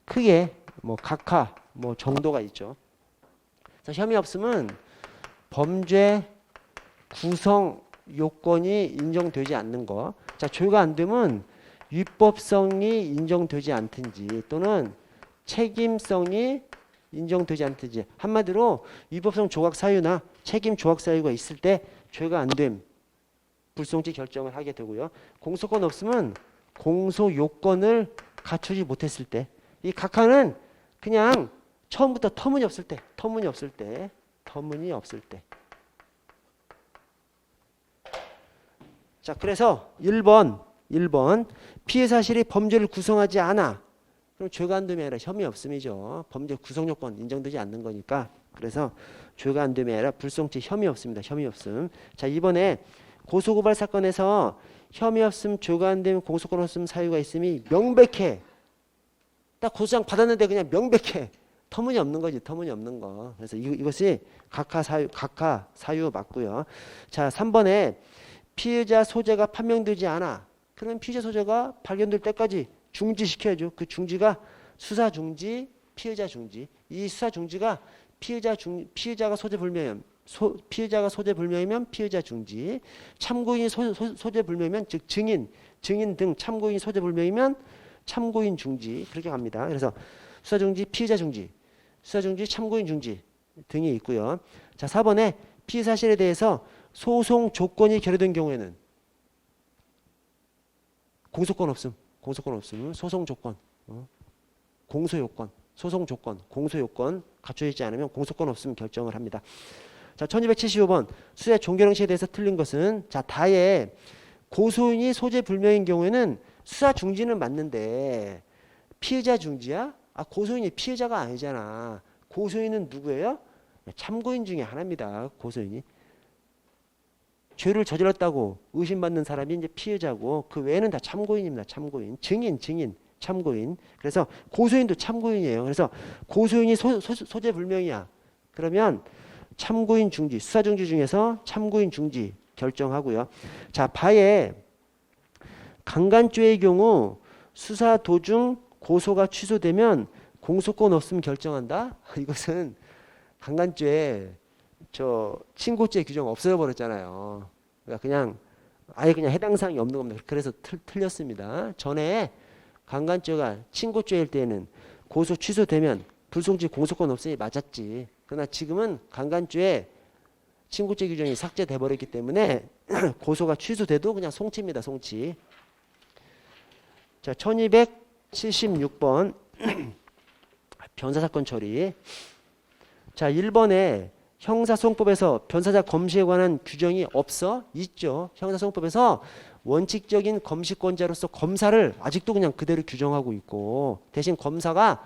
크게 각하 정도가 있죠. 자, 혐의 없음은 범죄 구성 요건이 인정되지 않는 거. 자, 죄가 안 되면 위법성이 인정되지 않든지 또는 책임성이 인정되지 않든지, 한마디로 위법성 조각 사유나 책임 조각 사유가 있을 때 죄가 안 됨, 불송치 결정을 하게 되고요. 공소권 없으면 공소 요건을 갖추지 못했을 때, 이 각하는 그냥 처음부터 터무니없을 때. 자, 그래서 1번 피해 사실이 범죄를 구성하지 않아. 그럼 죄가 안 됨이 아니라 혐의 없음이죠. 범죄 구성 요건 인정되지 않는 거니까. 그래서 죄가 안 됨이 아니라 불송치 혐의 없습니다. 혐의 없음. 자, 이번에 고소고발 사건에서 혐의 없음, 죄가 안 됨, 공소권 없음 사유가 있음이 명백해. 딱 고소장 받았는데 그냥 명백해. 터무니없는 거지, 터무니없는 거. 그래서 이것이 각하 사유 맞고요. 자, 3번에 피해자 소재가 판명되지 않아. 그러면 피해자 소재가 발견될 때까지 중지시켜야죠. 그 중지가 수사 중지, 피해자 중지. 이 수사 중지가 피해자가 소재 불명이면 피해자 중지, 참고인이 소재 불명이면 즉 증인 등 참고인이 소재 불명이면 참고인 중지, 그렇게 갑니다. 그래서 수사 중지, 피해자 중지, 수사 중지, 참고인 중지 등이 있고요. 자, 4번에 피해 사실에 대해서 소송 조건이 결여된 경우에는 공소권 없음, 소송 조건, 공소 요건, 소송 조건, 공소 요건 갖춰지지 않으면 공소권 없음 결정을 합니다. 자, 1275번 수사의 종결 형식에 대해서 틀린 것은, 자, 다에 고소인이 소재 불명인 경우에는 수사 중지는 맞는데 피해자 중지야? 아, 고소인이 피해자가 아니잖아. 고소인은 누구예요? 참고인 중에 하나입니다. 고소인이 죄를 저질렀다고 의심받는 사람이 이제 피해자고, 그 외에는 다 참고인입니다. 참고인, 증인, 참고인. 그래서 고소인도 참고인이에요. 그래서 고소인이 소재 불명이야. 그러면 참고인 중지, 수사 중지 중에서 참고인 중지 결정하고요. 자, 바에 강간죄의 경우 수사 도중 고소가 취소되면 공소권 없음 결정한다. 이것은 강간죄 친고죄 규정 없애버렸잖아요. 그러니까 그냥 아예 그냥 해당 사항이 없는 겁니다. 그래서 틀렸습니다. 전에 강간죄가 친고죄일 때는 고소 취소되면 불송치 공소권 없음이 맞았지. 그러나 지금은 강간죄 친고죄 규정이 삭제돼 버렸기 때문에 고소가 취소돼도 그냥 송치입니다. 송치. 자, 76번 변사사건 처리. 자, 1번에 형사소송법에서 변사자 검시에 관한 규정이 없어? 있죠. 형사소송법에서 원칙적인 검시권자로서 검사를 아직도 그냥 그대로 규정하고 있고, 대신 검사가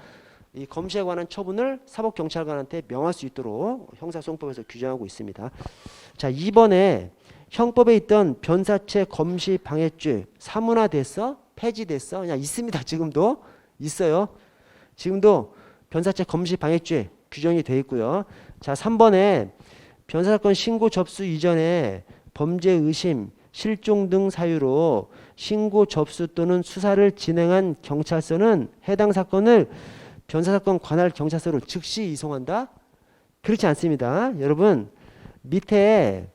이 검시에 관한 처분을 사법경찰관한테 명할 수 있도록 형사소송법에서 규정하고 있습니다. 자, 2번에 형법에 있던 변사체 검시 방해죄 사문화됐어? 폐지됐어? 그냥 있습니다. 지금도 있어요. 지금도 변사체 검시 방해죄 규정이 되어 있고요. 자, 3번에 변사사건 신고 접수 이전에 범죄 의심, 실종 등 사유로 신고 접수 또는 수사를 진행한 경찰서는 해당 사건을 변사사건 관할 경찰서로 즉시 이송한다? 그렇지 않습니다. 여러분, 밑에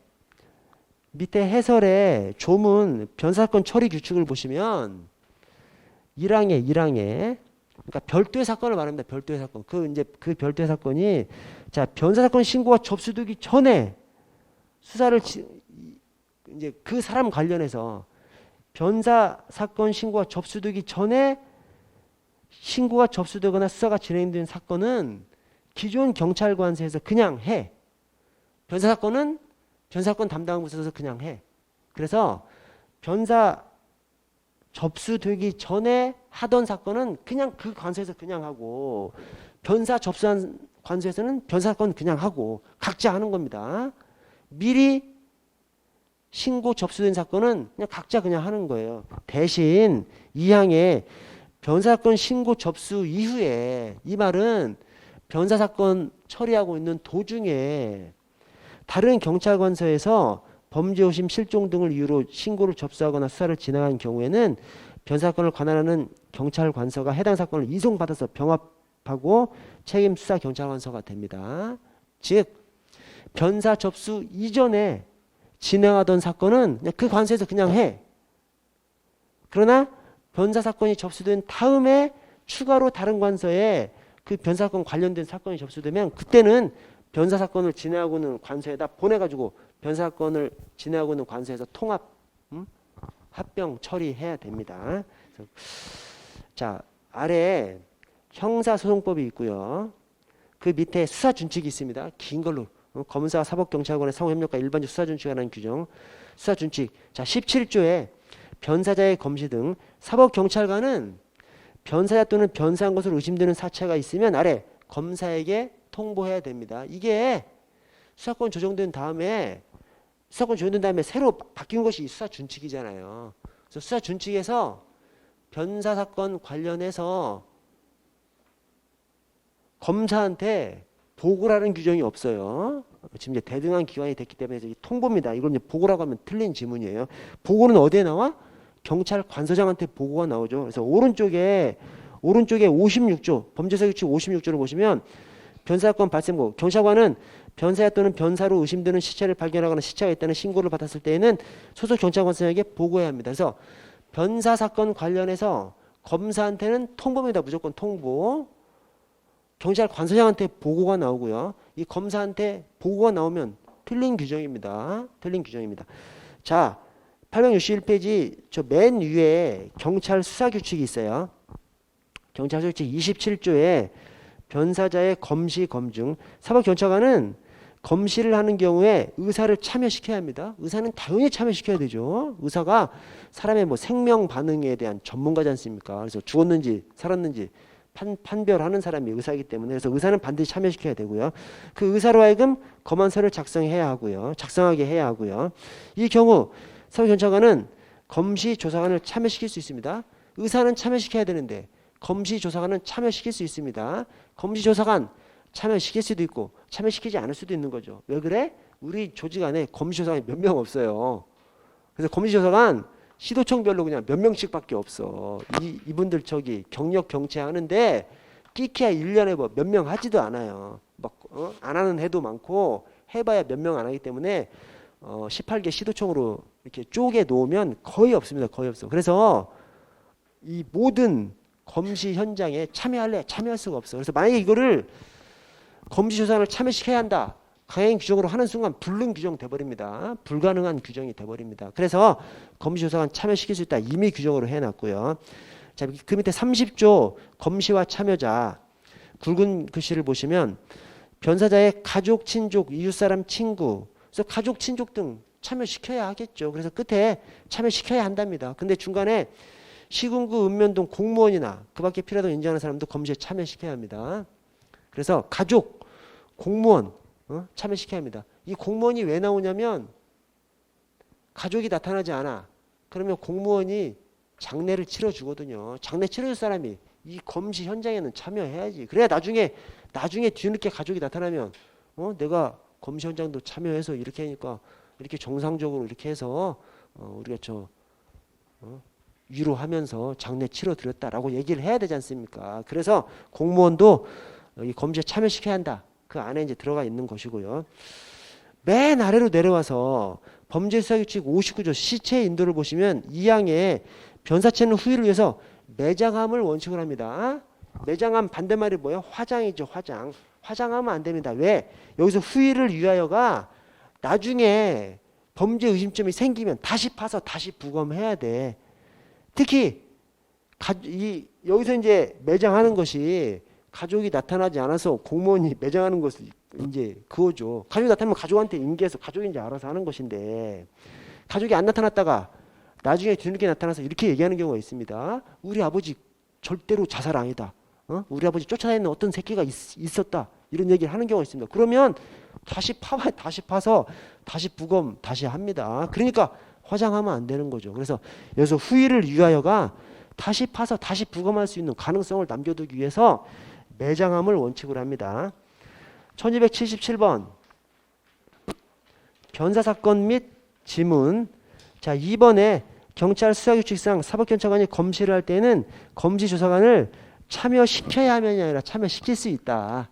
해설의 조문 변사사건 처리 규칙을 보시면 1항에 그러니까 별도의 사건을 말합니다. 별도의 사건. 그 별도의 사건이, 자, 변사사건 신고가 접수되기 전에 수사를 이제 그 사람 관련해서 변사사건 신고가 접수되기 전에 신고가 접수되거나 수사가 진행된 사건은 기존 경찰관서에서 그냥 해. 변사사건은 변사사건 담당 부서에서 그냥 해. 그래서 변사 접수되기 전에 하던 사건은 그냥 그 관서에서 그냥 하고, 변사 접수한 관서에서는 변사사건 그냥 하고, 각자 하는 겁니다. 미리 신고 접수된 사건은 그냥 각자 그냥 하는 거예요. 대신 2항에 변사사건 신고 접수 이후에, 이 말은 변사사건 처리하고 있는 도중에 다른 경찰관서에서 범죄 의심, 실종 등을 이유로 신고를 접수하거나 수사를 진행한 경우에는 변사사건을 관할하는 경찰관서가 해당 사건을 이송받아서 병합하고 책임 수사 경찰관서가 됩니다. 즉, 변사 접수 이전에 진행하던 사건은 그냥 그 관서에서 그냥 해. 그러나 변사 사건이 접수된 다음에 추가로 다른 관서에 그 변사 사건 관련된 사건이 접수되면 그때는 변사 사건을 진행하고 있는 관서에다 보내가지고 변사 사건을 진행하고 있는 관서에서 통합 합병 처리해야 됩니다. 그래서 자, 아래 형사소송법이 있고요. 그 밑에 수사준칙이 있습니다. 긴 걸로 검사 사법경찰관의 상호협력과 일반적 수사준칙에 관한 규정. 수사준칙. 자, 17조에 변사자의 검시 등 사법경찰관은 변사자 또는 변사한 것으로 의심되는 사체가 있으면 아래 검사에게 통보해야 됩니다. 이게 수사권 조정된 다음에 새로 바뀐 것이 수사준칙이잖아요. 그래서 수사준칙에서 변사사건 관련해서 검사한테 보고라는 규정이 없어요. 지금 이제 대등한 기관이 됐기 때문에 통보입니다. 이걸 이제 보고라고 하면 틀린 지문이에요. 보고는 어디에 나와? 경찰 관서장한테 보고가 나오죠. 그래서 오른쪽에 56조, 범죄사규칙 56조를 보시면 변사사건 발생부, 경찰관은 변사자 또는 변사로 의심되는 시체를 발견하거나 시체가 있다는 신고를 받았을 때에는 소속 경찰관서에게 보고해야 합니다. 그래서 변사사건 관련해서 검사한테는 통보입니다. 무조건 통보. 경찰 관서장한테 보고가 나오고요. 이 검사한테 보고가 나오면 틀린 규정입니다. 틀린 규정입니다. 자, 861페이지 저 맨 위에 경찰 수사 규칙이 있어요. 경찰 수사 규칙 27조에 변사자의 검시 검증. 사법경찰관은 검시를 하는 경우에 의사를 참여시켜야 합니다. 의사는 당연히 참여시켜야 되죠. 의사가 사람의 뭐 생명 반응에 대한 전문가지 않습니까? 그래서 죽었는지 살았는지 판별하는 사람이 의사이기 때문에, 그래서 의사는 반드시 참여시켜야 되고요. 그 의사로 하여금 검안서를 작성해야 하고요. 작성하게 해야 하고요. 이 경우 사법경찰관은 검시조사관을 참여시킬 수 있습니다. 의사는 참여시켜야 되는데 검시조사관은 참여시킬 수 있습니다. 검시조사관 참여시킬 수도 있고 참여시키지 않을 수도 있는 거죠. 왜 그래? 우리 조직 안에 검시조사관이 몇 명 없어요. 그래서 검시조사관 시도청별로 그냥 몇 명씩밖에 없어. 이분들 경력 경채하는데 끼케야 1년에 뭐 몇 명 하지도 않아요. 막 안 하는 해도 많고 해봐야 몇 명 안 하기 때문에 18개 시도청으로 이렇게 쪼개 놓으면 거의 없습니다. 거의 없어. 그래서 이 모든 검시 현장에 참여할 수가 없어. 그래서 만약에 이거를 검시조사를 참여시켜야 한다. 강행 규정으로 하는 순간 불능 규정 돼버립니다. 불가능한 규정이 돼버립니다. 그래서 검시조사관 참여시킬 수 있다. 이미 규정으로 해놨고요. 자, 그 밑에 30조 검시와 참여자 굵은 글씨를 보시면 변사자의 가족, 친족, 이웃사람, 친구, 그래서 가족, 친족 등 참여시켜야 하겠죠. 그래서 끝에 참여시켜야 한답니다. 근데 중간에 시군구, 읍면동 공무원이나 그 밖에 필요하다고 인정하는 사람도 검시에 참여시켜야 합니다. 그래서 가족, 공무원 참여시켜야 합니다. 이 공무원이 왜 나오냐면 가족이 나타나지 않아. 그러면 공무원이 장례를 치러주거든요. 장례 치러줄 사람이 이 검시 현장에는 참여해야지. 그래야 나중에 뒤늦게 가족이 나타나면 내가 검시 현장도 참여해서 이렇게 하니까 이렇게 정상적으로 이렇게 해서 우리가 위로하면서 장례 치러드렸다라고 얘기를 해야 되지 않습니까? 그래서 공무원도 이 검시에 참여시켜야 한다. 그 안에 이제 들어가 있는 것이고요. 맨 아래로 내려와서 범죄수사규칙 59조 시체 인도를 보시면 2항에 변사체는 후의를 위해서 매장함을 원칙으로 합니다. 매장함 반대말이 뭐예요? 화장이죠. 화장. 화장하면 안 됩니다. 왜? 여기서 후의를 위하여가 나중에 범죄 의심점이 생기면 다시 파서 다시 부검해야 돼. 특히 여기서 이제 매장하는 것이 가족이 나타나지 않아서 공무원이 매장하는 것을 이제 그거죠. 가족이 나타나면 가족한테 인계해서 가족인지 알아서 하는 것인데 가족이 안 나타났다가 나중에 뒤늦게 나타나서 이렇게 얘기하는 경우가 있습니다. 우리 아버지 절대로 자살 아니다. 우리 아버지 쫓아다니는 어떤 새끼가 있었다. 이런 얘기를 하는 경우가 있습니다. 그러면 다시 파서 다시 부검 다시 합니다. 그러니까 화장하면 안 되는 거죠. 그래서 여기서 후의를 위하여가 다시 파서 다시 부검할 수 있는 가능성을 남겨두기 위해서 매장함을 원칙으로 합니다. 1277번 변사사건 및 지문. 자, 2번에 경찰 수사규칙상 사법경찰관이 검시를 할 때는 검시조사관을 참여시켜야 하면이 아니라 참여시킬 수 있다.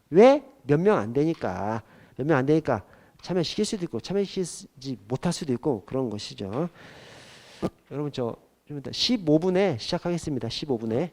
왜? 몇 명 안 되니까. 몇 명 안 되니까 참여시킬 수도 있고 참여시키지 못할 수도 있고 그런 것이죠. 여러분 좀 이따 15분에 시작하겠습니다. 15분에.